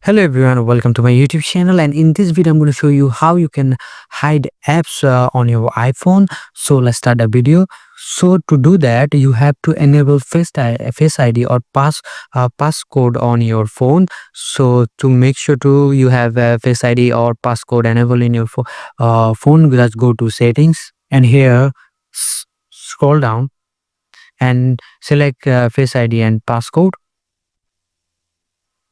Hello everyone, welcome to my YouTube channel, and in this video I'm going to show you how you can hide apps on your iPhone. So let's start the video. So to do that, you have to enable Face ID or passcode on your phone. So to make sure to you have Face ID or passcode enabled in your phone, just go to settings, and here scroll down and select Face ID and passcode.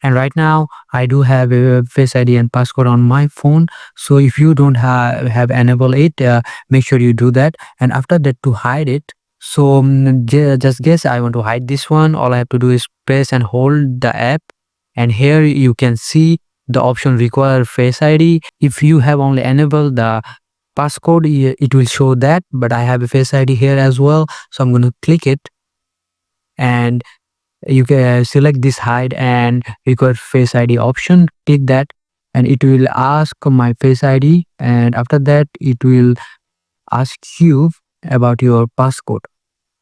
And right now I do have a Face ID and passcode on my phone. So if you don't have enabled it, make sure you do that. And after that, to hide it, so just guess I want to hide this one. All I have to do is press and hold the app, and here you can see the option require Face ID. If you have only enabled the passcode, it will show that, but I have a Face ID here as well, so I'm going to click it, and you can select this hide and record Face ID option. Click that, and it will ask my Face ID, and after that it will ask you about your passcode.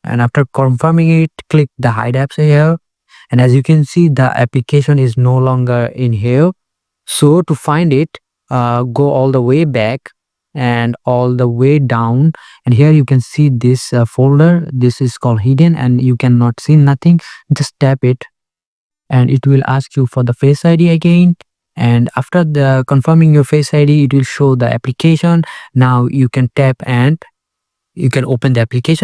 And after confirming it, click the hide apps here, and as you can see, the application is no longer in here. So to find it, go all the way back and all the way down, and here you can see this folder. This is called hidden, and you cannot see nothing. Just tap it, and it will ask you for the Face ID again. And after the confirming your Face ID, it will show the application. Now you can tap and you can open the application.